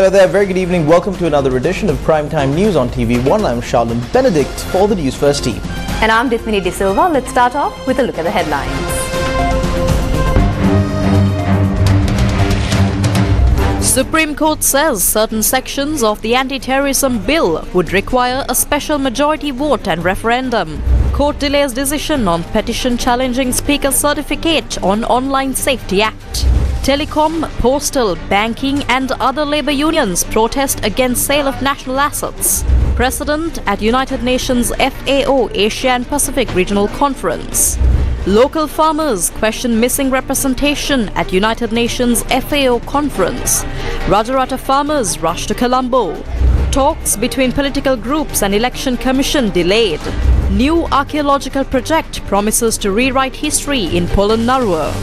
Hello there, very good evening. Welcome to another edition of Primetime News on TV1. I'm Charlene Benedict for the Newsfirst team. And I'm Dithmini De Silva. Let's start off with a look at the headlines. Supreme Court says certain sections of the anti-terrorism bill would require a special majority vote and referendum. Court delays decision on petition challenging Speaker's certificate on Online Safety Act. Telecom, postal, banking and other labour unions protest against sale of national assets. President at United Nations FAO Asia and Pacific Regional Conference. Local farmers question missing representation at United Nations FAO Conference. Rajarata farmers rush to Colombo. Talks between political groups and Election Commission delayed. New archaeological project promises to rewrite history in Polonnaruwa.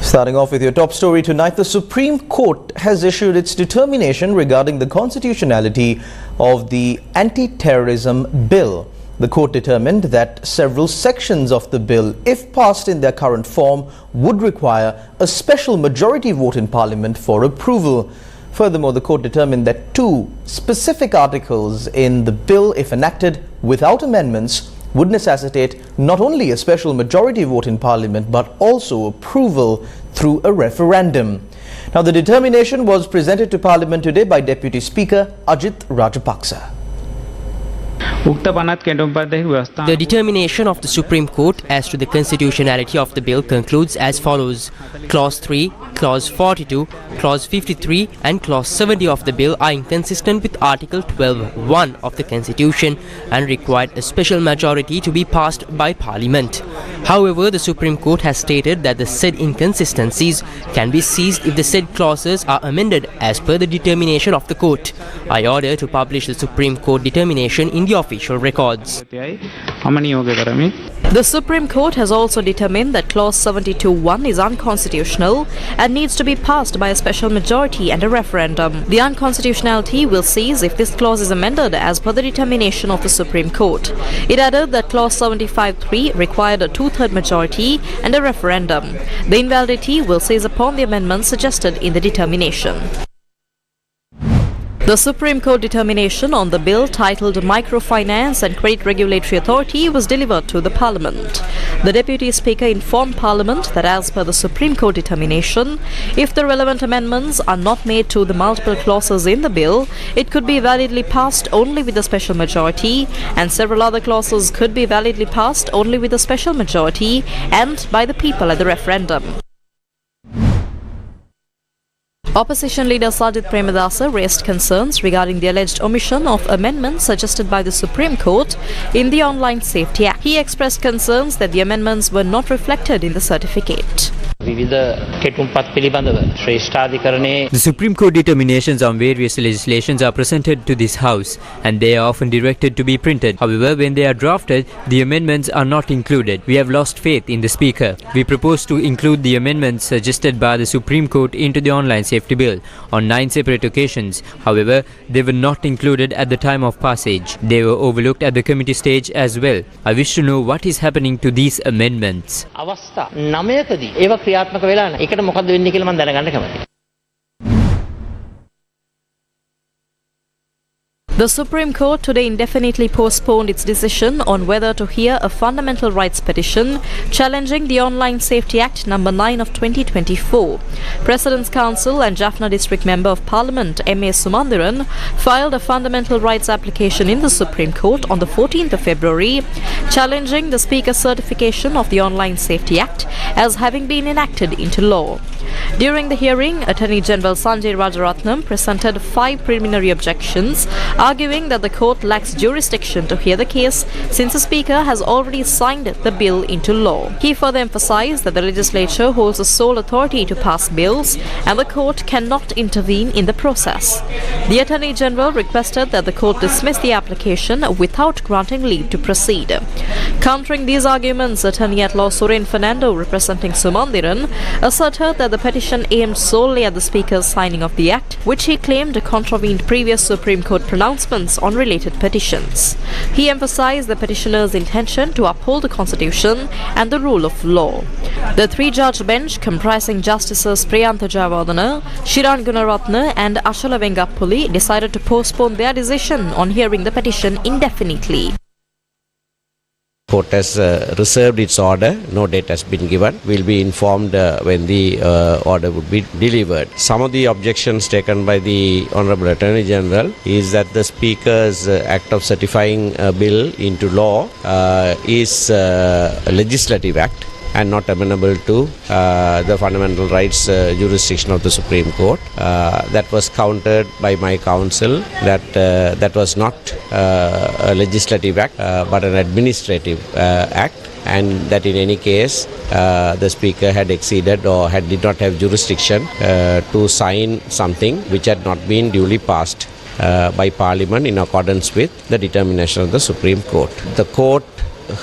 Starting off with your top story tonight, the Supreme Court has issued its determination regarding the constitutionality of the anti-terrorism bill. The court determined that several sections of the bill, if passed in their current form, would require a special majority vote in Parliament for approval. Furthermore, the court determined that two specific articles in the bill, if enacted without amendments, would necessitate not only a special majority vote in Parliament but also approval through a referendum. Now, the determination was presented to Parliament today by Deputy Speaker Ajit Rajapaksa. The determination of the Supreme Court as to the constitutionality of the bill concludes as follows. Clause 3, Clause 42, Clause 53 and Clause 70 of the bill are inconsistent with Article 12(1) of the Constitution and required a special majority to be passed by Parliament. However, the Supreme Court has stated that the said inconsistencies can be seized if the said clauses are amended as per the determination of the court. I order to publish the Supreme Court determination in the official records. The Supreme Court has also determined that Clause 72(1) is unconstitutional and needs to be passed by a special majority and a referendum. The unconstitutionality will cease if this clause is amended as per the determination of the Supreme Court. It added that Clause 75(3) required a two-third majority and a referendum. The invalidity will cease upon the amendments suggested in the determination. The Supreme Court determination on the bill titled Microfinance and Credit Regulatory Authority was delivered to the Parliament. The Deputy Speaker informed Parliament that as per the Supreme Court determination, if the relevant amendments are not made to the multiple clauses in the bill, it could be validly passed only with a special majority, and several other clauses could be validly passed only with a special majority and by the people at the referendum. Opposition leader Sajith Premadasa raised concerns regarding the alleged omission of amendments suggested by the Supreme Court in the Online Safety Act. He expressed concerns that the amendments were not reflected in the certificate. The Supreme Court determinations on various legislations are presented to this House and they are often directed to be printed. However, when they are drafted, the amendments are not included. We have lost faith in the Speaker. We propose to include the amendments suggested by the Supreme Court into the Online Safety Bill on 9 separate occasions. However, they were not included at the time of passage. They were overlooked at the committee stage as well. I wish to know what is happening to these amendments. The Supreme Court today indefinitely postponed its decision on whether to hear a fundamental rights petition challenging the Online Safety Act No. 9 of 2024. President's Council and Jaffna District Member of Parliament M.A. Sumandiran filed a fundamental rights application in the Supreme Court on the 14th of February, challenging the Speaker's certification of the Online Safety Act as having been enacted into law. During the hearing, Attorney General Sanjay Rajaratnam presented 5 preliminary objections, arguing that the court lacks jurisdiction to hear the case since the Speaker has already signed the bill into law. He further emphasized that the legislature holds the sole authority to pass bills and the court cannot intervene in the process. The Attorney General requested that the court dismiss the application without granting leave to proceed. Countering these arguments, Attorney at Law Suren Fernando, representing Sumandiran, asserted that the petition aimed solely at the Speaker's signing of the Act, which he claimed contravened previous Supreme Court pronouncements on related petitions. He emphasized the petitioner's intention to uphold the Constitution and the rule of law. The three-judge bench, comprising Justices Priyantha Jayawardena, Shiran Gunaratne and Ashala Vengappuli, decided to postpone their decision on hearing the petition indefinitely. Court has reserved its order. No date has been given. We'll be informed when the order would be delivered. Some of the objections taken by the Honorable Attorney General is that the Speaker's act of certifying a bill into law is a legislative act and not amenable to the fundamental rights jurisdiction of the Supreme Court. That was countered by my counsel that that was not a legislative act but an administrative act, and that in any case the Speaker had exceeded or did not have jurisdiction to sign something which had not been duly passed by Parliament in accordance with the determination of the Supreme Court. The Court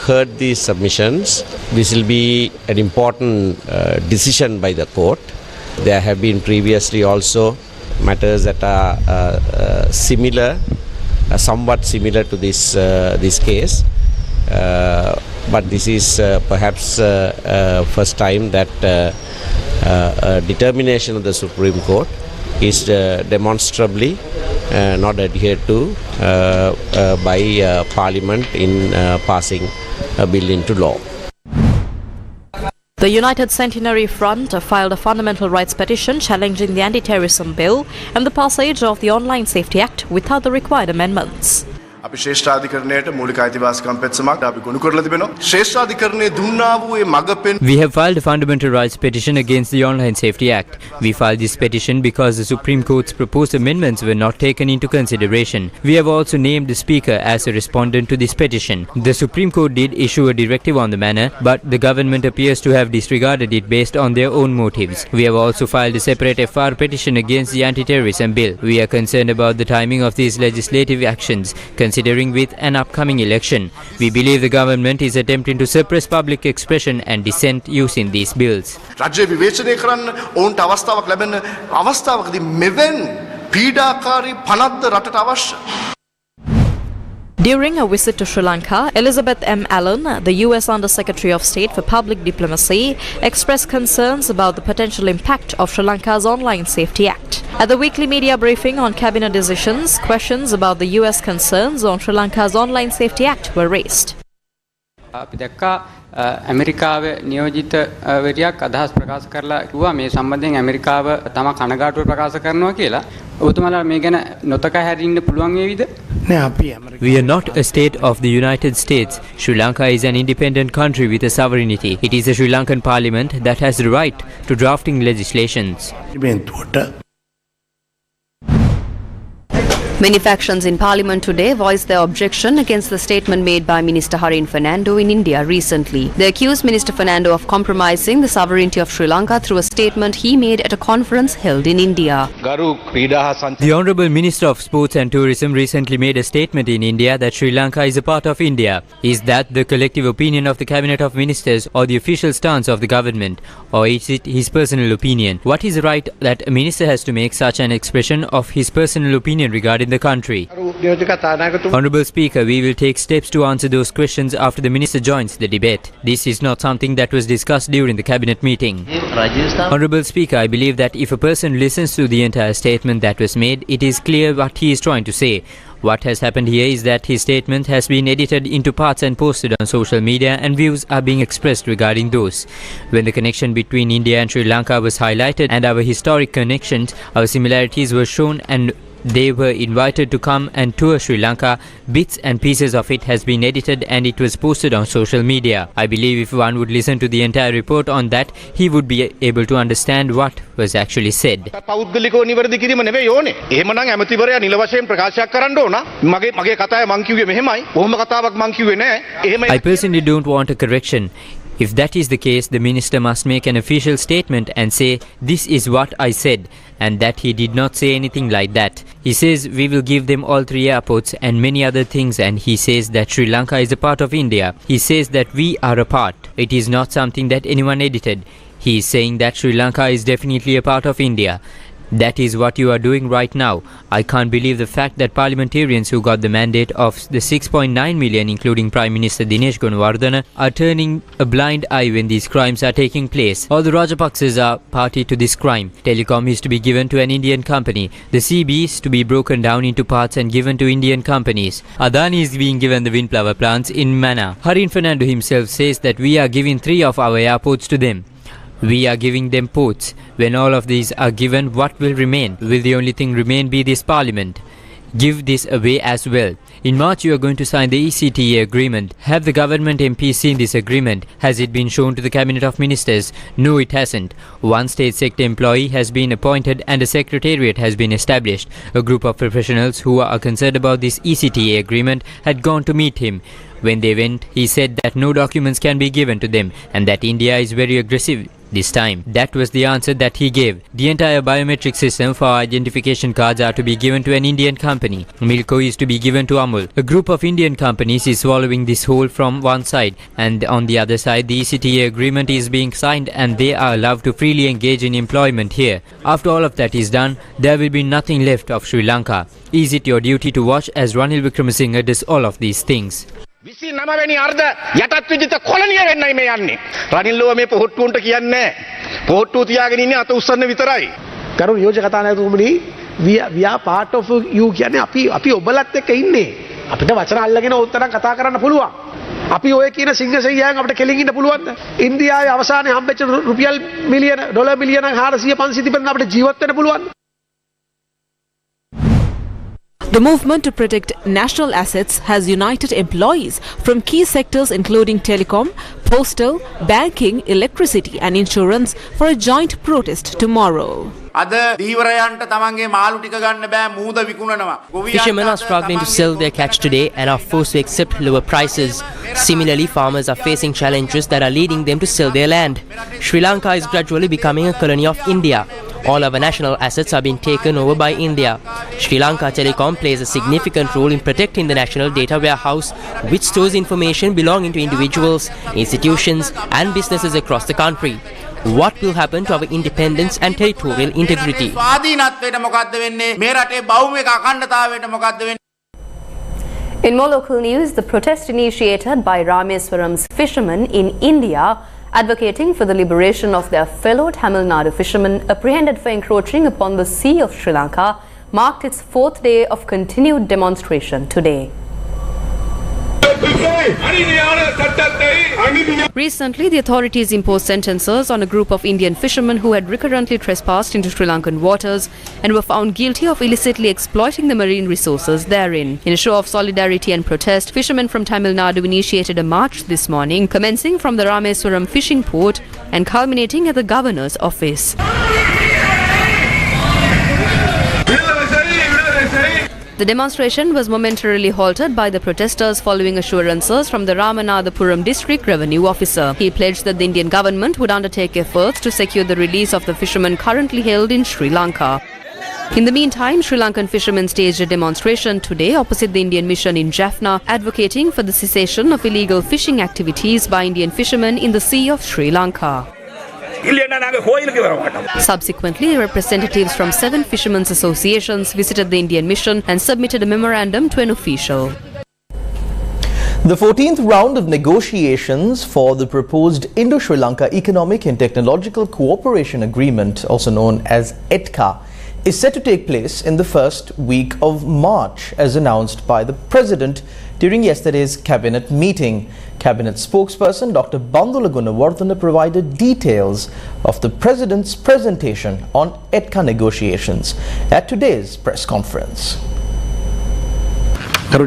heard these submissions. This will be an important decision by the Court. There have been previously also matters that are similar, somewhat similar to this case, but this is perhaps first time that a determination of the Supreme Court is demonstrably not adhered to by Parliament in passing a bill into law. The United Centenary Front filed a fundamental rights petition challenging the anti-terrorism bill and the passage of the Online Safety Act without the required amendments. අපි ශ්‍රේෂ්ඨාධිකරණයට මූලික අයිතිවාසිකම් පෙත්සමක් අපි ගොනු කරලා තිබෙනවා. ශ්‍රේෂ්ඨාධිකරණයේ දුන්නා වූ ඒ මගපෙන් We have filed a fundamental rights petition against the Online Safety Act. We filed this petition because the Supreme Court's proposed amendments were not taken into consideration. We have also named the Speaker as a respondent to this petition. The Supreme Court did issue a directive on the matter, but the government appears to have disregarded it based on their own motives. We have also filed a separate FR petition against the anti-terrorism bill. We are concerned about the timing of these legislative actions, considering with an upcoming election. We believe the government is attempting to suppress public expression and dissent using these bills. රාජ්‍ය විවේචනය කරන්න ඔවුන්ට අවස්ථාවක් ලැබෙන අවස්ථාවකදී මෙවැනි පීඩාකාරී පනත්ද රටට අවශ්‍ය. During a visit to Sri Lanka, Elizabeth M. Allen, the US Under-Secretary of State for Public Diplomacy, expressed concerns about the potential impact of Sri Lanka's Online Safety Act. At the weekly media briefing on cabinet decisions, questions about the US concerns on Sri Lanka's Online Safety Act were raised. අපි දැක්කා ඇමරිකාවේ නියෝජිත වරියක් අදහස් ප්‍රකාශ කරලා කිව්වා මේ සම්බන්ධයෙන් ඇමරිකාව තම කනගාටුව ප්‍රකාශ කරනවා කියලා. ඔබතුමාලා මේ ගැන නොතකා හැරින්න පුළුවන් වේවිද? We are not a state of the United States. Sri Lanka is an independent country with a sovereignty. It is the Sri Lankan Parliament that has the right to drafting legislations. Many factions in Parliament today voiced their objection against the statement made by Minister Harin Fernando in India recently. They accused Minister Fernando of compromising the sovereignty of Sri Lanka through a statement he made at a conference held in India. The Honourable Minister of Sports and Tourism recently made a statement in India that Sri Lanka is a part of India. Is that the collective opinion of the Cabinet of Ministers or the official stance of the government? Or is it his personal opinion? What is the right that a minister has to make such an expression of his personal opinion regarding the country? Honourable Speaker, we will take steps to answer those questions after the Minister joins the debate. This is not something that was discussed during the Cabinet meeting. Honourable Speaker, I believe that if a person listens to the entire statement that was made, it is clear what he is trying to say. What has happened here is that his statement has been edited into parts and posted on social media, and views are being expressed regarding those. When the connection between India and Sri Lanka was highlighted and our historic connections, our similarities were shown and they were invited to come and tour Sri Lanka. Bits and pieces of it has been edited and it was posted on social media. I believe if one would listen to the entire report on that, he would be able to understand what was actually said. I personally don't want a correction. If that is the case, the minister must make an official statement and say, this is what I said, and that he did not say anything like that. He says we will give them all 3 airports and many other things, and he says that Sri Lanka is a part of India. He says that we are a part. It is not something that anyone edited. He is saying that Sri Lanka is definitely a part of India. That is what you are doing right now. I can't believe the fact that parliamentarians who got the mandate of the 6.9 million, including Prime Minister Dinesh Gunawardena, are turning a blind eye when these crimes are taking place. All the Rajapaksas are party to this crime. Telecom is to be given to an Indian company. The CB is to be broken down into parts and given to Indian companies. Adani is being given the wind power plants in Mana. Harin Fernando himself says that we are giving 3 of our airports to them. We are giving them ports. When all of these are given, what will remain? Will the only thing remain be this parliament? Give this away as well. In March you are going to sign the ECTA agreement. Have the government MPs seen this agreement? Has it been shown to the Cabinet of Ministers? No, it hasn't. One state sector employee has been appointed and a secretariat has been established. A group of professionals who are concerned about this ECTA agreement had gone to meet him. When they went, he said that no documents can be given to them and that India is very aggressive this time. That was the answer that he gave. The entire biometric system for identification cards are to be given to an Indian company. Milko is to be given to Amul. A group of Indian companies is swallowing this whole from one side, and on the other side the ECTA agreement is being signed and they are allowed to freely engage in employment here. After all of that is done, there will be nothing left of Sri Lanka. Is it your duty to watch as Ranil Wickremesinghe does all of these things? 29 වෙනි අර්ධ යටත් විජිත කොලනිය වෙන්නයි මේ යන්නේ. රනිල්ලෝ මේ පොහොට්ටුන්ට කියන්නේ පොහොට්ටු තියාගෙන ඉන්නේ අත උස්සන්න විතරයි. කරු නියෝජක කතානායකතුමනි we are part of you කියන්නේ අපි ඔබලත් එක්ක ඉන්නේ. අපිට වචන අල්ලගෙන උත්තරම් කතා කරන්න පුළුවන්. අපි ඔය කියන සිංහසෙයියන් අපිට කෙලින් ඉන්න පුළුවන්ද? ඉන්දියාවේ අවසානයේ හම්බෙච්ච රුපියල් මිලියන ඩොලර් මිලියන 400 500 තිබෙන අපිට ජීවත් වෙන්න පුළුවන්ද? The movement to protect national assets has united employees from key sectors including telecom, postal, banking, electricity and insurance for a joint protest tomorrow. Fishermen are struggling to sell their catch today and are forced to accept lower prices. Similarly, farmers are facing challenges that are leading them to sell their land. Sri Lanka is gradually becoming a colony of India. All our national assets are being taken over by India. Sri Lanka Telecom plays a significant role in protecting the national data warehouse, which stores information belonging to individuals, institutions and businesses across the country. What will happen to our independence and territorial integrity? In more local news, the protest initiated by Rameswaram's fishermen in India advocating for the liberation of their fellow Tamil Nadu fishermen apprehended for encroaching upon the sea of Sri Lanka marked its 4th day of continued demonstration today. Recently, the authorities imposed sentences on a group of Indian fishermen who had recurrently trespassed into Sri Lankan waters and were found guilty of illicitly exploiting the marine resources therein. In a show of solidarity and protest, fishermen from Tamil Nadu initiated a march this morning, commencing from the Rameswaram fishing port and culminating at the governor's office. The demonstration was momentarily halted by the protesters following assurances from the Ramanathapuram district revenue officer. He pledged that the Indian government would undertake efforts to secure the release of the fishermen currently held in Sri Lanka. In the meantime, Sri Lankan fishermen staged a demonstration today opposite the Indian mission in Jaffna, advocating for the cessation of illegal fishing activities by Indian fishermen in the Sea of Sri Lanka. Subsequently, representatives from 7 fishermen's associations visited the Indian mission and submitted a memorandum to an official. The 14th round of negotiations for the proposed Indo-Sri Lanka Economic and Technological Cooperation Agreement, also known as ETCA, is set to take place in the first week of March, as announced by the President during yesterday's Cabinet meeting. Cabinet spokesperson Dr. Bandula Gunawardena provided details of the President's presentation on ETCA negotiations at today's press conference. The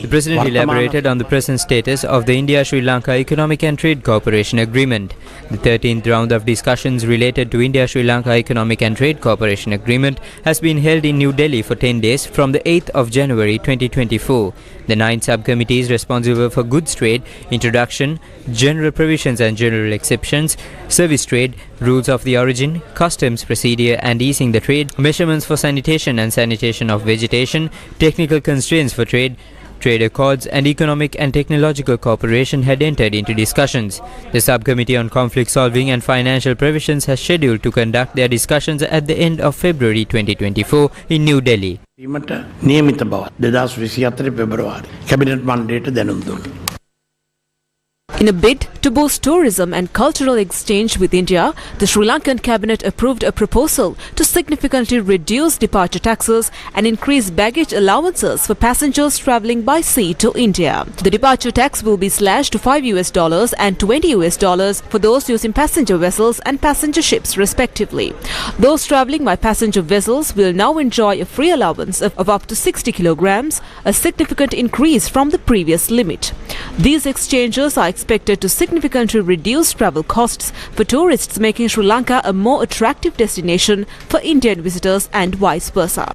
President elaborated on the present status of the India-Sri Lanka Economic and Trade Cooperation Agreement. The 13th round of discussions related to India-Sri Lanka Economic and Trade Cooperation Agreement has been held in New Delhi for 10 days from the 8th of January 2024. The 9 subcommittees responsible for goods trade, introduction, general provisions and general exceptions, service trade, rules of the origin, customs procedure and easing the trade, measurements for sanitation and sanitation of vegetation, technical constraints for trade, Trade accords and economic and technological cooperation had entered into discussions. The Subcommittee on Conflict Solving and Financial Provisions has scheduled to conduct their discussions at the end of February 2024 in New Delhi. නියමිත බව 2024 පෙබරවාරි cabinet මණ්ඩලයට දැනුම් දුන්නා. In a bid to boost tourism and cultural exchange with India, the Sri Lankan cabinet approved a proposal to significantly reduce departure taxes and increase baggage allowances for passengers travelling by sea to India. The departure tax will be slashed to $5 and $20 for those using passenger vessels and passenger ships respectively. Those travelling by passenger vessels will now enjoy a free allowance of up to 60 kilograms, a significant increase from the previous limit. These exchanges are expected to significantly reduce travel costs for tourists, making Sri Lanka a more attractive destination for Indian visitors and vice versa.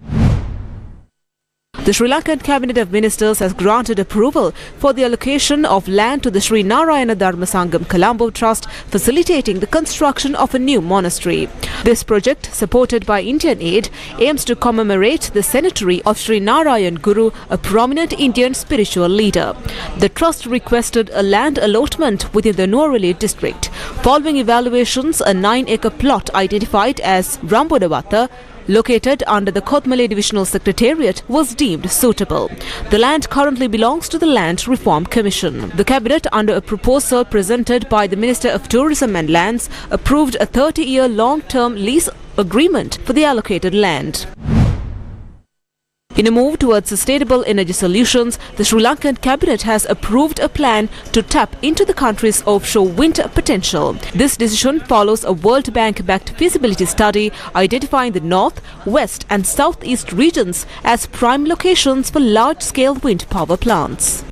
The Sri Lankan Cabinet of Ministers has granted approval for the allocation of land to the Sri Narayana Dharma Sangam Colombo Trust, facilitating the construction of a new monastery. This project, supported by Indian aid, aims to commemorate the centenary of Sri Narayan Guru, a prominent Indian spiritual leader. The trust requested a land allotment within the Nuwara district. Following evaluations, a 9-acre plot identified as Rambodawata, located under the Kotmale Divisional Secretariat, was deemed suitable. The land currently belongs to the Land Reform Commission. The Cabinet, under a proposal presented by the Minister of Tourism and Lands, approved a 30-year long-term lease agreement for the allocated land. In a move towards sustainable energy solutions, the Sri Lankan cabinet has approved a plan to tap into the country's offshore wind potential. This decision follows a World Bank-backed feasibility study identifying the north, west and southeast regions as prime locations for large-scale wind power plants.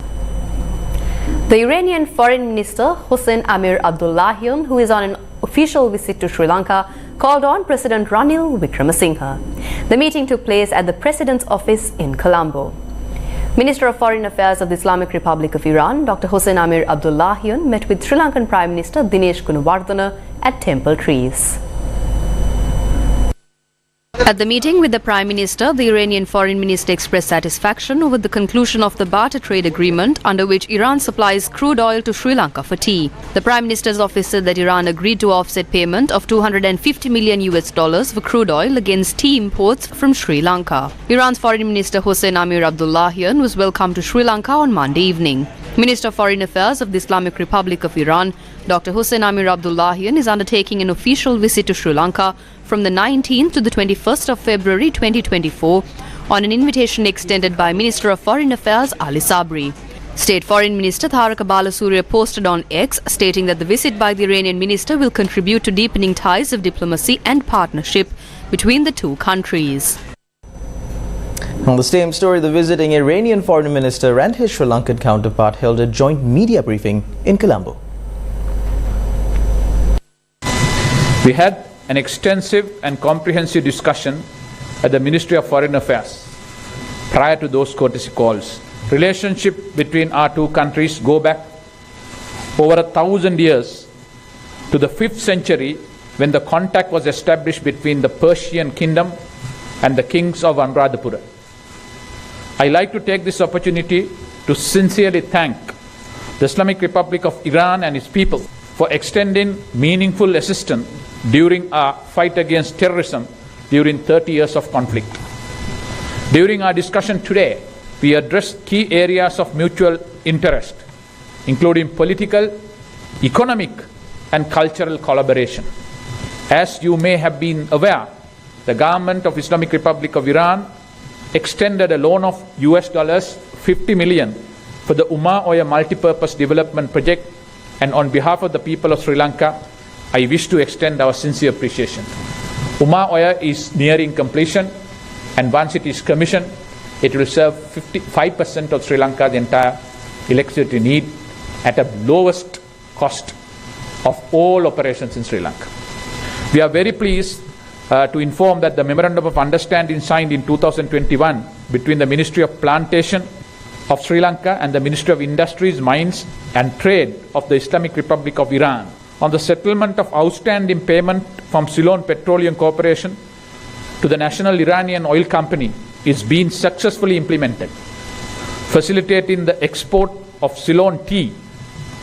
The Iranian Foreign Minister Hossein Amir Abdullahian, who is on an official visit to Sri Lanka, called on President Ranil Wickremesinghe. The meeting took place at the President's office in Colombo. Minister of Foreign Affairs of the Islamic Republic of Iran, Dr. Hossein Amir Abdullahian, met with Sri Lankan Prime Minister Dinesh Gunawardena at Temple Trees. At the meeting with the Prime Minister, the Iranian Foreign Minister expressed satisfaction over the conclusion of the barter trade agreement under which Iran supplies crude oil to Sri Lanka for tea. The Prime Minister's office said that Iran agreed to offset payment of $250 million for crude oil against tea imports from Sri Lanka. Iran's Foreign Minister Hossein Amir Abdullahian was welcomed to Sri Lanka on Monday evening. Minister of Foreign Affairs of the Islamic Republic of Iran, Dr. Hossein Amir Abdullahian, is undertaking an official visit to Sri Lanka from the 19th to the 21st of February 2024 on an invitation extended by Minister of Foreign Affairs Ali Sabri. State Foreign Minister Tharaka Balasurya posted on X stating that the visit by the Iranian minister will contribute to deepening ties of diplomacy and partnership between the two countries. On the same story, the visiting Iranian foreign minister and his Sri Lankan counterpart held a joint media briefing in Colombo. We had an extensive and comprehensive discussion at the Ministry of Foreign Affairs prior to those courtesy calls. Relationship between our two countries go back over 1,000 years to the 5th century, when the contact was established between the Persian kingdom and the kings of Anuradhapura. I like to take this opportunity to sincerely thank the Islamic Republic of Iran and its people for extending meaningful assistance during our fight against terrorism during 30 years of conflict. During our discussion today, we addressed key areas of mutual interest, including political, economic, and cultural collaboration. As you may have been aware, the government of Islamic Republic of Iran extended a loan of $50 million for the Uma Oya multipurpose development project, and on behalf of the people of Sri Lanka, I wish to extend our sincere appreciation. Uma Oya is nearing completion, and once it is commissioned, it will serve 55% of Sri Lanka's entire electricity need at a lowest cost of all operations in Sri Lanka. We are very pleased to inform that the Memorandum of Understanding signed in 2021 between the Ministry of Plantation of Sri Lanka and the Ministry of Industries, Mines and Trade of the Islamic Republic of Iran on the settlement of outstanding payment from Ceylon Petroleum Corporation to the National Iranian Oil Company is being successfully implemented. facilitating the export of Ceylon tea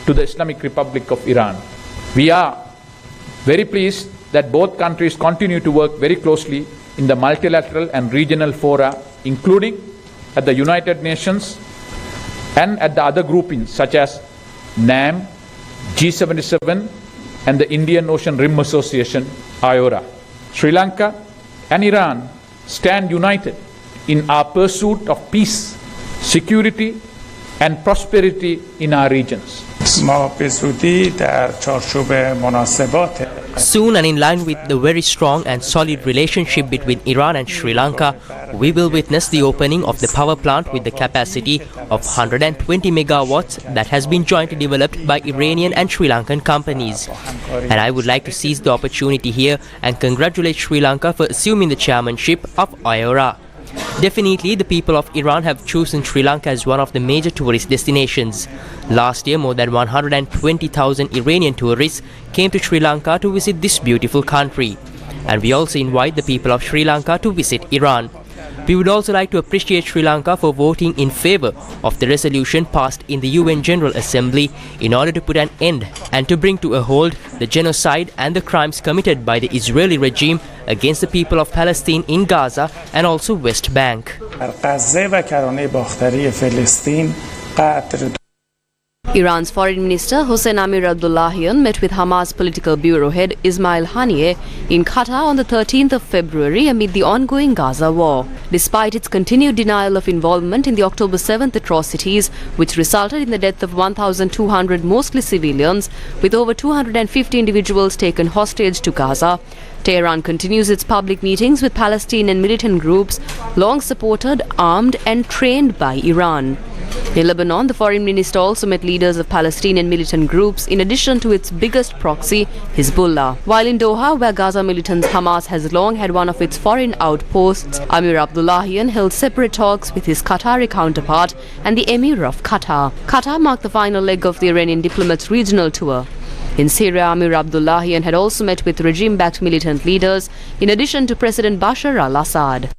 to the Islamic Republic of Iran. We are very pleased that both countries continue to work very closely in the multilateral and regional fora, including at the United Nations and at the other groupings such as NAM, G77 and the Indian Ocean Rim Association, IORA. Sri Lanka and Iran stand united in our pursuit of peace, security and prosperity in our regions. Soon, and in line with the very strong and solid relationship between Iran and Sri Lanka, we will witness the opening of the power plant with the capacity of 120 megawatts that has been jointly developed by Iranian and Sri Lankan companies. And I would like to seize the opportunity here and congratulate Sri Lanka for assuming the chairmanship of IORA. Definitely, the people of Iran have chosen Sri Lanka as one of the major tourist destinations. Last year, more than 120,000 Iranian tourists came to Sri Lanka to visit this beautiful country. And we also invite the people of Sri Lanka to visit Iran. We would also like to appreciate Sri Lanka for voting in favor of the resolution passed in the UN General Assembly in order to put an end and to bring to a halt the genocide and the crimes committed by the Israeli regime against the people of Palestine in Gaza and also West Bank. Iran's Foreign Minister Hossein Amir-Abdollahian met with Hamas political bureau head Ismail Haniyeh in Qatar on the 13th of February amid the ongoing Gaza war. Despite its continued denial of involvement in the October 7th atrocities, which resulted in the death of 1,200 mostly civilians, with over 250 individuals taken hostage to Gaza, Tehran continues its public meetings with Palestinian militant groups long supported, armed and trained by Iran. In Lebanon, the foreign minister also met leaders of Palestinian militant groups in addition to its biggest proxy, Hezbollah. While in Doha, where Gaza militants Hamas has long had one of its foreign outposts, Amir Abdullahian held separate talks with his Qatari counterpart and the Emir of Qatar. Qatar marked the final leg of the Iranian diplomat's regional tour. In Syria, Amir Abdullahian had also met with regime-backed militant leaders in addition to President Bashar al-Assad.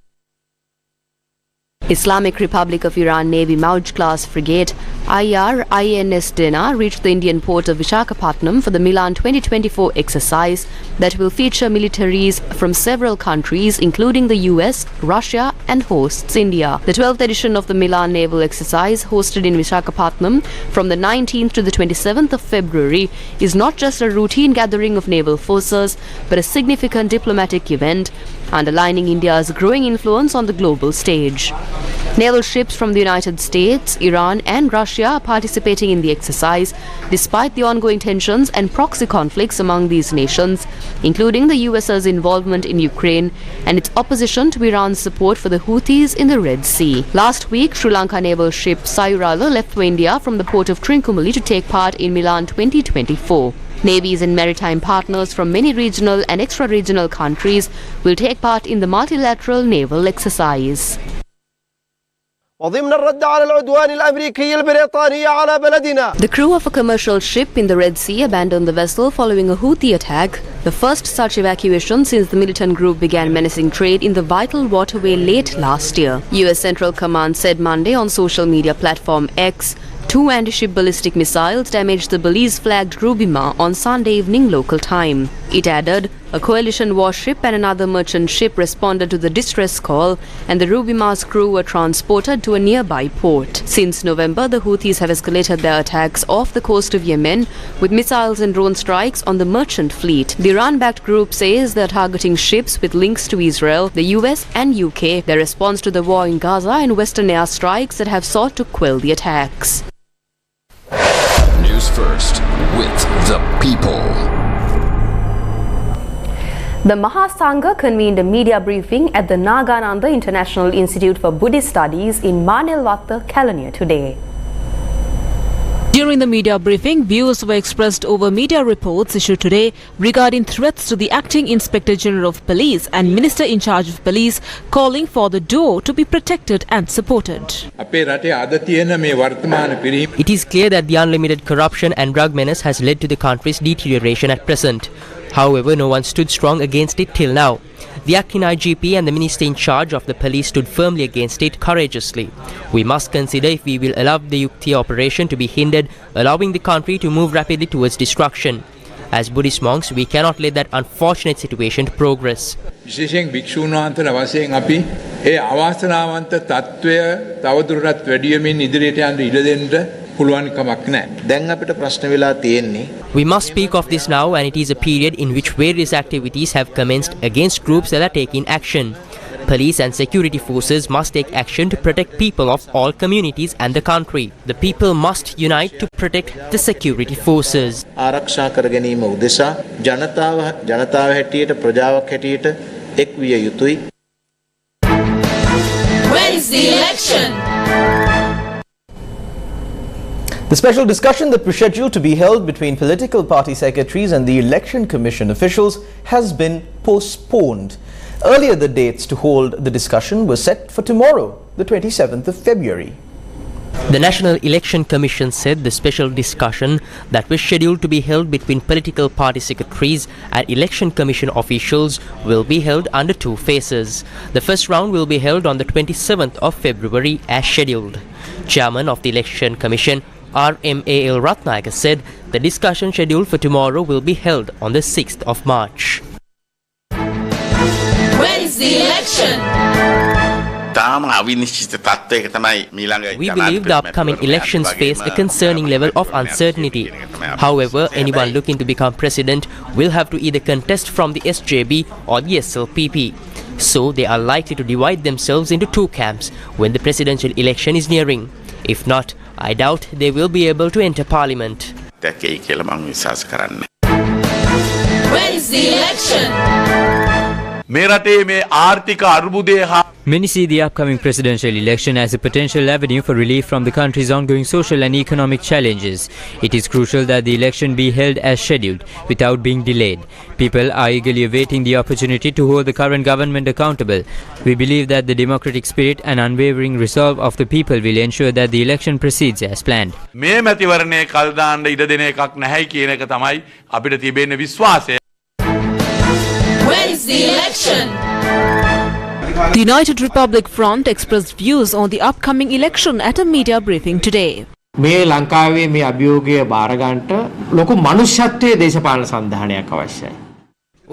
Islamic Republic of Iran Navy Mauj-class frigate IR-INS Dena reached the Indian port of Visakhapatnam for the Milan 2024 exercise that will feature militaries from several countries including the US, Russia and hosts India. The 12th edition of the Milan naval exercise, hosted in Visakhapatnam from the 19th to the 27th of February, is not just a routine gathering of naval forces but a significant diplomatic event underlining India's growing influence on the global stage. Naval ships from the United States, Iran and Russia are participating in the exercise despite the ongoing tensions and proxy conflicts among these nations, including the US's involvement in Ukraine and its opposition to Iran's support for the Houthis in the Red Sea. Last week, Sri Lanka naval ship Sirasa left for India from the port of Trincomalee to take part in Milan 2024. Navies and maritime partners from many regional and extra-regional countries will take part in the multilateral naval exercise. The crew of a commercial ship in the Red Sea abandoned the vessel following a Houthi attack, the first such evacuation since the militant group began menacing trade in the vital waterway late last year. US Central Command said Monday on social media platform X, 2 anti-ship ballistic missiles damaged the Belize-flagged Rubima on Sunday evening local time. It added, a coalition warship and another merchant ship responded to the distress call and the Rubima's crew were transported to a nearby port. Since November, the Houthis have escalated their attacks off the coast of Yemen with missiles and drone strikes on the merchant fleet. The Iran-backed group says they are targeting ships with links to Israel, the US and UK, their response to the war in Gaza and Western airstrikes that have sought to quell the attacks. Newsfirst with the people. The Mahasangha convened a media briefing at the Nagananda International Institute for Buddhist Studies in Manelwatta, Kelaniya today. During the media briefing, views were expressed over media reports issued today regarding threats to the Acting Inspector General of Police and Minister in charge of Police, calling for the duo to be protected and supported. It is clear that the unlimited corruption and drug menace has led to the country's deterioration at present. However, no one stood strong against it till now. the acting IGP and the minister in charge of the police stood firmly against it courageously. We must consider if we will allow the Yukti operation to be hindered, allowing the country to move rapidly towards destruction. As Buddhist monks, we cannot let that unfortunate situation to progress. විශේෂයෙන් භික්ෂූන් වහන්සේලා වශයෙන් අපි ඒ අවාසනාවන්ත තත්වය තවදුරටත් වැඩි වෙමින් ඉදිරියට යන්න ඉඩ දෙන්න පුළුවන් කමක් නැහැ. දැන් අපිට ප්‍රශ්න වෙලා තියෙන්නේ. We must speak of this now, and it is a period in which various activities have commenced against groups that are taking action. Police and security forces must take action to protect people of all communities and the country. The people must unite to protect the security forces. ආරක්ෂා කර ගැනීම උදෙසා ජනතාව හැටියට ප්‍රජාවක් හැටියට එක් විය යුතුයි. When's the election? The special discussion that was scheduled to be held between political party secretaries and the Election Commission officials has been postponed. Earlier, the dates to hold the discussion were set for tomorrow, the 27th of February. The National Election Commission said the special discussion that was scheduled to be held between political party secretaries and Election Commission officials will be held under two phases. The first round will be held on the 27th of February as scheduled. Chairman of the Election Commission, RMAL Ratnayaka, said the discussion scheduled for tomorrow will be held on the 6th of March. When's the election? We believe the upcoming elections face a concerning level of uncertainty. However, anyone looking to become president will have to either contest from the SJB or the SLPP. So they are likely to divide themselves into two camps when the presidential election is nearing. If not, I doubt they will be able to enter parliament. When's the election? Many see the upcoming presidential election as a potential avenue for relief from the country's ongoing social and economic challenges. It is crucial that the election be held as scheduled, without being delayed. People are eagerly awaiting the opportunity to hold the current government accountable. We believe that the democratic spirit and unwavering resolve of the people will ensure that the election proceeds as planned. When's the election? The United Republic Front expressed views on the upcoming election at a media briefing today. මේ ලංකාවේ මේ අභියෝගය බාර ගන්නට ලොකු මනුෂ්‍යත්වයේ දේශපාලන සන්ධානයක් අවශ්‍යයි.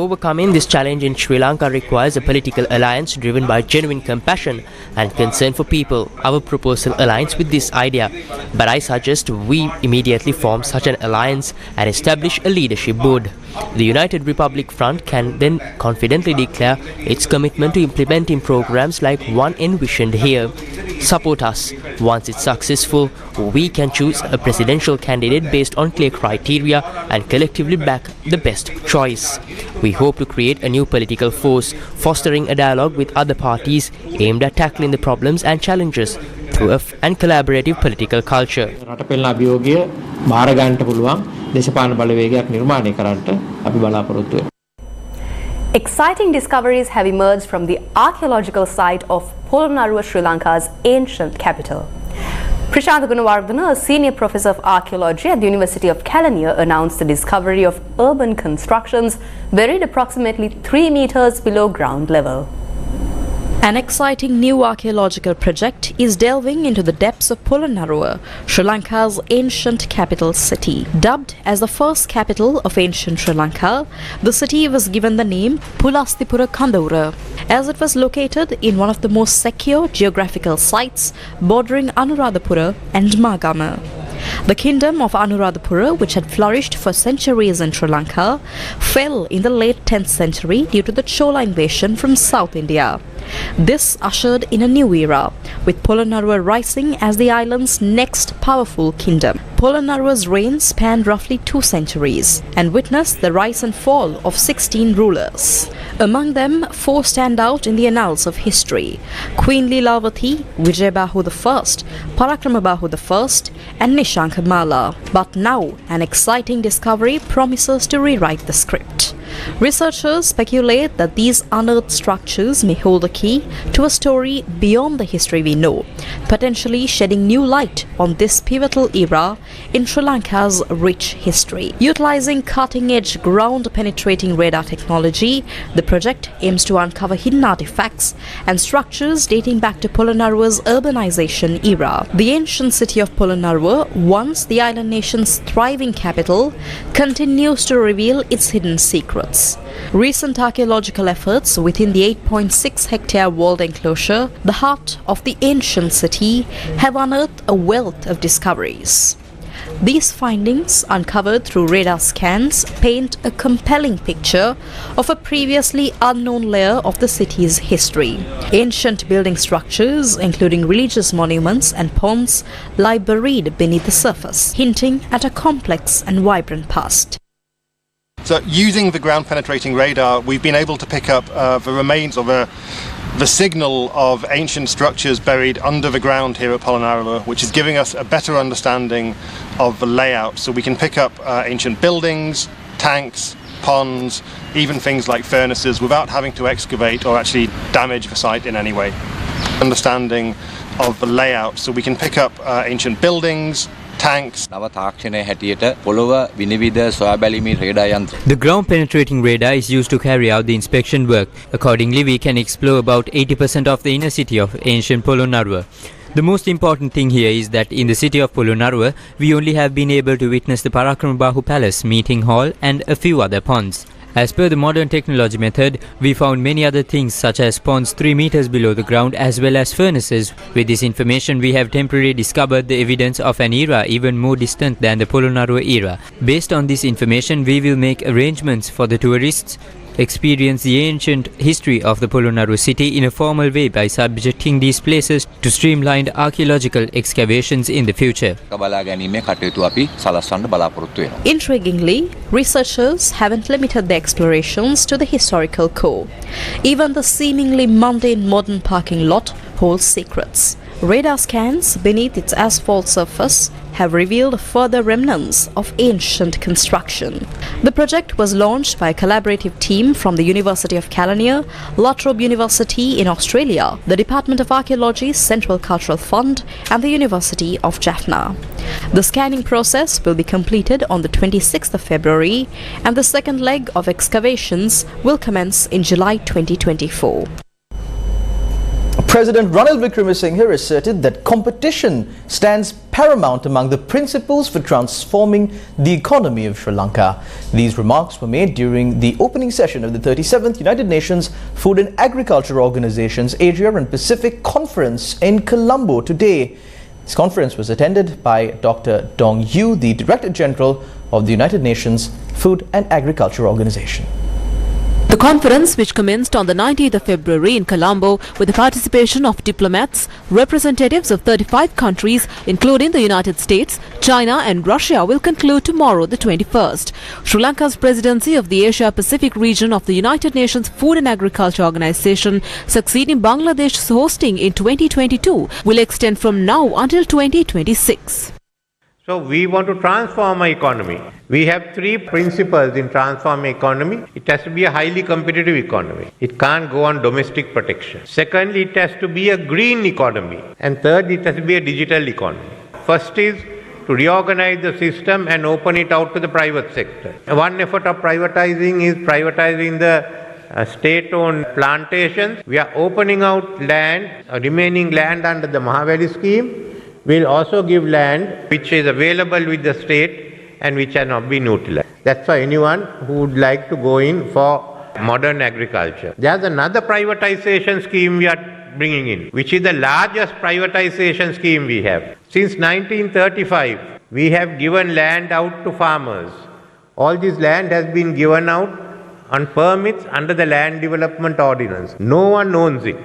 Overcoming this challenge in Sri Lanka requires a political alliance driven by genuine compassion and concern for people. Our proposal aligns with this idea, but I suggest we immediately form such an alliance and establish a leadership board. The United Republic Front can then confidently declare its commitment to implementing programs like one envisioned here. Support us. Once it's successful, we can choose a presidential candidate based on clear criteria and collectively back the best choice. We hope to create a new political force, fostering a dialogue with other parties aimed at tackling the problems and challenges through a collaborative political culture. රට පෙළන අභියෝගය බාර ගන්නට පුළුවන් දේශපාලන බලවේගයක් නිර්මාණය කරන්නට අපි බලාපොරොත්තු වෙනවා. Exciting discoveries have emerged from the archaeological site of Polonnaruwa, Sri Lanka's ancient capital. Prashant Gunawardana, a senior professor of archaeology at the University of Kelaniya, announced the discovery of urban constructions buried approximately 3 meters below ground level. An exciting new archaeological project is delving into the depths of Polonnaruwa, Sri Lanka's ancient capital city. Dubbed as the first capital of ancient Sri Lanka, the city was given the name Pulastipura Kandura, as it was located in one of the most secure geographical sites bordering Anuradhapura and Magama. The kingdom of Anuradhapura, which had flourished for centuries in Sri Lanka, fell in the late 10th century due to the Chola invasion from South India. This ushered in a new era, with Polonnaruwa rising as the island's next powerful kingdom. Polonnaruwa's reign spanned roughly 2 centuries and witnessed the rise and fall of 16 rulers. Among them, 4 stand out in the annals of history: Queen Lilavati, Vijayabahu I, Parakramabahu I, and Nishankhamala. But now, an exciting discovery promises to rewrite the script. Researchers speculate that these unearthed structures may hold the key to a story beyond the history we know, potentially shedding new light on this pivotal era in Sri Lanka's rich history. Utilizing cutting-edge ground-penetrating radar technology, the project aims to uncover hidden artifacts and structures dating back to Polonnaruwa's urbanization era. The ancient city of Polonnaruwa, once the island nation's thriving capital, continues to reveal its hidden secrets. Recent archaeological efforts within the 8.6-hectare walled enclosure, the heart of the ancient city, have unearthed a wealth of discoveries. These findings, uncovered through radar scans, paint a compelling picture of a previously unknown layer of the city's history. Ancient building structures, including religious monuments and ponds, lie buried beneath the surface, hinting at a complex and vibrant past. So using the ground-penetrating radar, we've been able to pick up the remains of the signal of ancient structures buried under the ground here at Polonnaruwa, which is giving us a better understanding of the layout. So we can pick up ancient buildings, tanks, ponds, even things like furnaces without having to excavate or actually damage the site in any way. Understanding of the layout, so we can pick up ancient buildings, tanks. The ground-penetrating radar is used to carry out the inspection work. Accordingly, we can explore about 80% of the inner city of ancient Polonnaruwa. The most important thing here is that in the city of Polonnaruwa, we only have been able to witness the Parakramabahu Palace, meeting hall and a few other ponds. As per the modern technology method, we found many other things such as ponds 3 meters below the ground as well as furnaces. With this information, we have temporarily discovered the evidence of an era even more distant than the Polonnaruwa era. Based on this information, we will make arrangements for the tourists experience the ancient history of the Polonnaruwa city in a formal way by subjecting these places to streamlined archaeological excavations in the future. Intriguingly, researchers haven't limited their explorations to the historical core. Even the seemingly mundane modern parking lot holds secrets. Radar scans beneath its asphalt surface have revealed further remnants of ancient construction. The project was launched by a collaborative team from the University of Kelaniya, La Trobe University in Australia, the Department of Archaeology's Central Cultural Fund and the University of Jaffna. The scanning process will be completed on the 26th of February and the second leg of excavations will commence in July 2024. President Ranil Wickremesinghe asserted that competition stands paramount among the principles for transforming the economy of Sri Lanka. These remarks were made during the opening session of the 37th United Nations Food and Agriculture Organization's Asia and Pacific Conference in Colombo today. This conference was attended by Dr. Dong Yu, the Director General of the United Nations Food and Agriculture Organization. The conference, which commenced on the 19th of February in Colombo with the participation of diplomats, representatives of 35 countries including the United States, China and Russia, will conclude tomorrow the 21st. Sri Lanka's presidency of the Asia-Pacific region of the United Nations Food and Agriculture Organization, succeeding Bangladesh's hosting in 2022, will extend from now until 2026. So we want to transform our economy. We have three principles in transforming economy. It has to be a highly competitive economy. It can't go on domestic protection. Secondly, it has to be a green economy. And third, it has to be a digital economy. First is to reorganize the system and open it out to the private sector. One effort of privatizing is privatizing the state-owned plantations. We are opening out land, remaining land under the Mahaveli scheme. We'll also give land which is available with the state and which has not been utilized. That's why anyone who would like to go in for modern agriculture. There's another privatization scheme we are bringing in, which is the largest privatization scheme we have. Since 1935, we have given land out to farmers. All this land has been given out on permits under the Land Development Ordinance. No one owns it.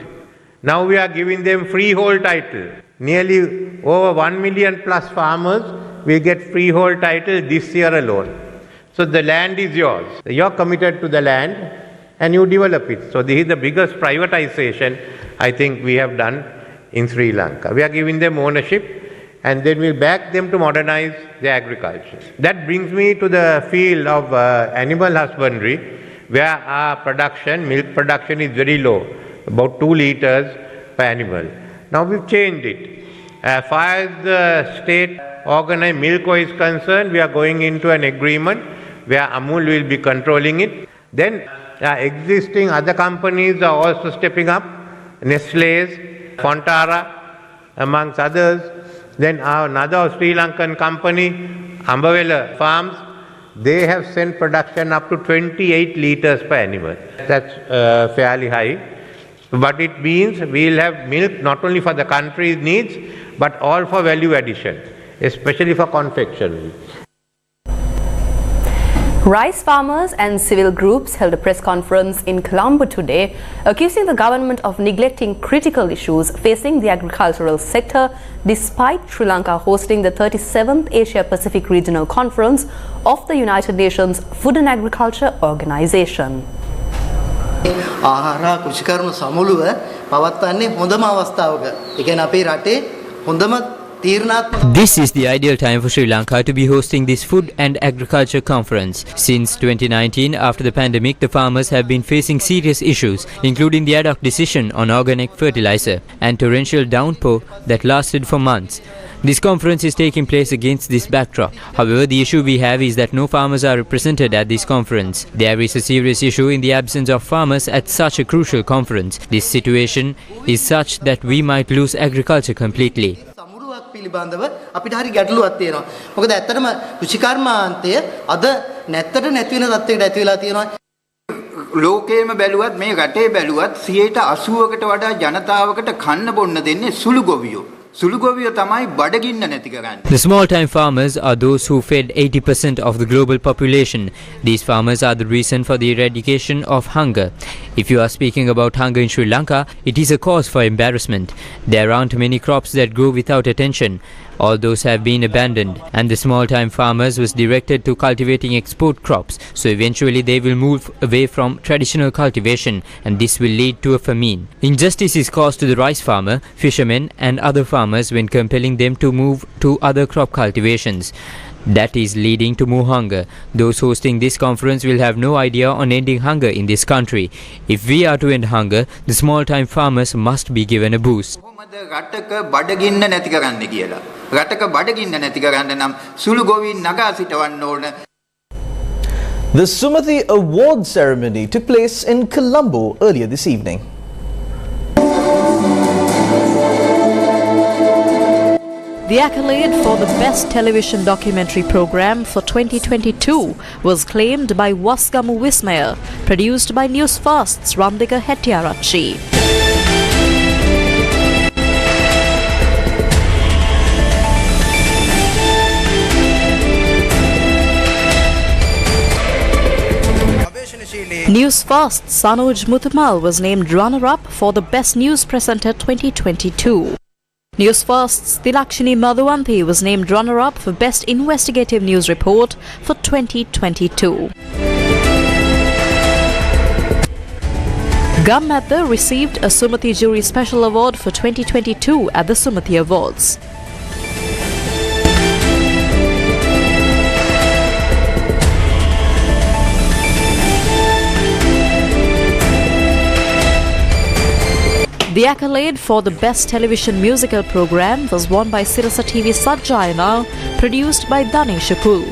Now we are giving them freehold title. Nearly over 1 million plus farmers will get freehold title this year alone. So the land is yours. You're committed to the land and you develop it. So this is the biggest privatization I think we have done in Sri Lanka. We are giving them ownership and then we'll back them to modernize their agriculture. That brings me to the field of animal husbandry, where our production, milk production is very low. about 2 liters per animal. Now we've changed it. As far as the state organized milk is concerned, we are going into an agreement where Amul will be controlling it. Then existing other companies are also stepping up, Nestle's, Fontara, amongst others. Then another Sri Lankan company, Ambavela Farms, they have sent production up to 28 liters per animal. That's fairly high. But it means we will have milk not only for the country's needs, but all for value addition, especially for confectionery. Rice farmers and civil groups held a press conference in Colombo today, accusing the government of neglecting critical issues facing the agricultural sector, despite Sri Lanka hosting the 37th Asia-Pacific Regional Conference of the United Nations Food and Agriculture Organization. ආහාර කෘෂිකර්ම සමුළුව පවත්වන්නේ හොඳම අවස්ථාවක. ඒ කියන්නේ අපේ රටේ හොඳම This is the ideal time for Sri Lanka to be hosting this food and agriculture conference. Since 2019, after the pandemic, the farmers have been facing serious issues, including the ad hoc decision on organic fertilizer and torrential downpour that lasted for months. This conference is taking place against this backdrop. However, the issue we have is that no farmers are represented at this conference. There is a serious issue in the absence of farmers at such a crucial conference. This situation is such that we might lose agriculture completely. පිළිබඳව අපිට හරි ගැටලුවක් තියෙනවා. මොකද ඇත්තටම කෘෂිකර්මාන්තය අද නැත්තට නැති වෙන තත්යකට ඇති වෙලා තියෙනවා. ලෝකයේම බැලුවත් මේ රටේ බැලුවත් 80%කට වඩා ජනතාවකට කන්න බොන්න දෙන්නේ සුළු ගොවියෝ. The small-time farmers are those who fed 80% of the global population. These farmers are the reason for the eradication of hunger. If you are speaking about hunger in Sri Lanka, it is a cause for embarrassment. There aren't many crops that grow without attention. All those have been abandoned, and the small-time farmers was directed to cultivating export crops, so eventually they will move away from traditional cultivation, and this will lead to a famine. Injustice is caused to the rice farmer, fishermen and other farmers when compelling them to move to other crop cultivations. That is leading to more hunger. Those hosting this conference will have no idea on ending hunger in this country. If we are to end hunger, the small-time farmers must be given a boost. රටක බඩගින්න නැති කරන්න කියලා. රටක බඩගින්න නැති කරන්න නම් සුළු ගොවීන් නගා සිටවන්න ඕන. The Sumathi Award ceremony took place in Colombo earlier this evening. The accolade for the Best Television Documentary Program for 2022 was claimed by Wasgamu Wismaya, produced by Newsfirst's Randika Hettiarachchi. Newsfirst's Sanuj Muthamal was named runner-up for the Best News Presenter 2022. Newsfirst's Tilakshini Madhuvanthi was named runner-up for Best Investigative News Report for 2022. Gammatha received a Sumathi Jury Special Award for 2022 at the Sumathi Awards. The accolade for the Best Television Musical Program was won by Sirasa TV Sajjayana, produced by Danesh Pul.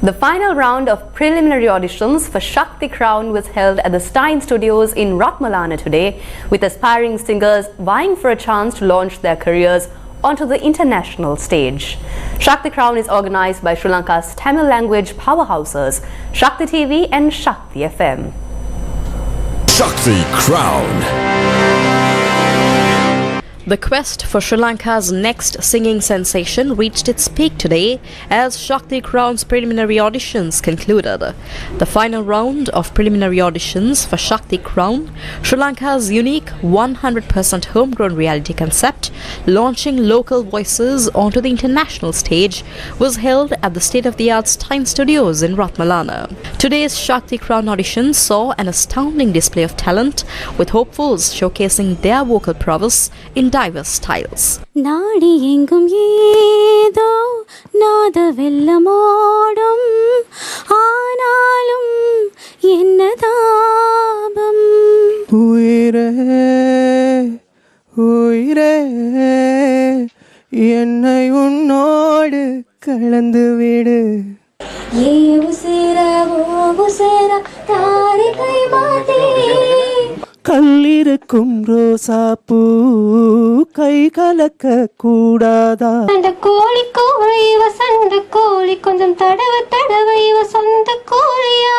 The final round of preliminary auditions for Shakti Crown was held at the Stein Studios in Ratmalana today, with aspiring singers vying for a chance to launch their careers onto the international stage. Shakti Crown is organized by Sri Lanka's Tamil language powerhouses, Shakti TV and Shakti FM. Shakti Crown. The quest for Sri Lanka's next singing sensation reached its peak today as Shakti Crown's preliminary auditions concluded. The final round of preliminary auditions for Shakti Crown, Sri Lanka's unique 100% homegrown reality concept, launching local voices onto the international stage, was held at the state-of-the-art Time Studios in Ratmalana. Today's Shakti Crown audition saw an astounding display of talent, with hopefuls showcasing their vocal prowess in diverse styles. நாடி எங்கும் ஏதோ நாத வெள்ளமோடும் ஆனாலும் என்னதாபம் உயிரே உயிரே என்னை உன்னோடு கலந்து விடு ஏ உசிரா ஓ உசிரா தாரி கை மாட்டே கல்லிருக்கும் ரோசா பூ கை கலக்க கூடாதா அந்த கோழி கோழி வசந்த கோழி கொஞ்சம் தடவ தடவ இவ சொந்த கோழியா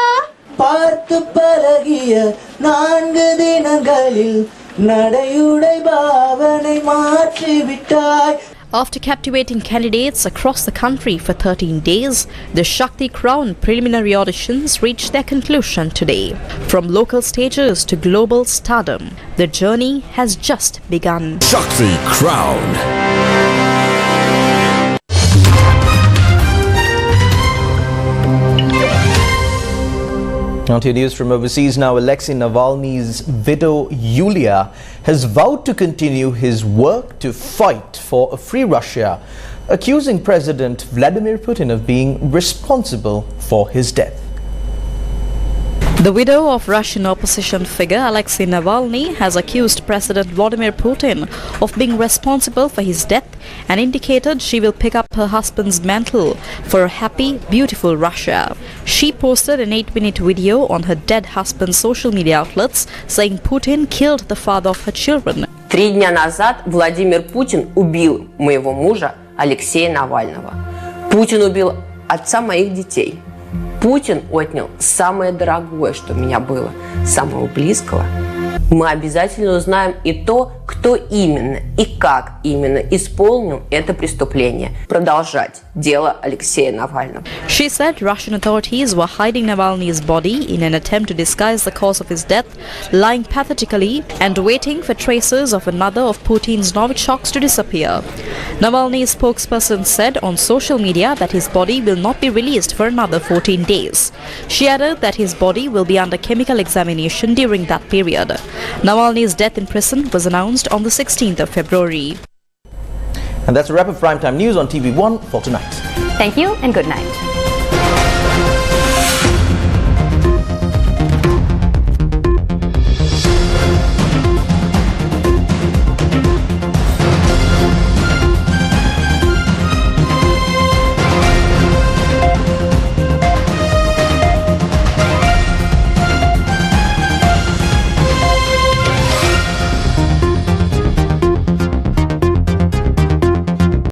பார்த்து பழகிய 4 தினங்களில் நடையுடை பாவனை மாற்றி விட்டாய். After captivating candidates across the country for 13 days, the Shakti Crown preliminary auditions reached their conclusion today. From local stages to global stardom, the journey has just begun. Shakti Crown. Now to news from overseas now. Alexei Navalny's widow Yulia has vowed to continue his work to fight for a free Russia, accusing President Vladimir Putin of being responsible for his death. The widow of Russian opposition figure Alexei Navalny has accused President Vladimir Putin of being responsible for his death and indicated she will pick up her husband's mantle for a happy, beautiful Russia. She posted an 8-minute video on her dead husband's social media outlets saying Putin killed the father of her children. 3 дня назад Владимир Путин убил моего мужа Алексея Навального. Путин убил отца моих детей. Путин отнял самое дорогое, что у меня было, самого близкого. Мы обязательно узнаем и то, кто именно и как именно исполнил это преступление. Продолжать дело Алексея Навального. She said Russian authorities were hiding Navalny's body in an attempt to disguise the cause of his death, lying pathetically and waiting for traces of another of Putin's Novichoks to disappear. Navalny's spokesperson said on social media that his body will not be released for another 14 days. She added that his body will be under chemical examination during that period. Navalny's death in prison was announced on the 16th of February. And that's a wrap of Primetime News on TV1 for tonight. Thank you and good night.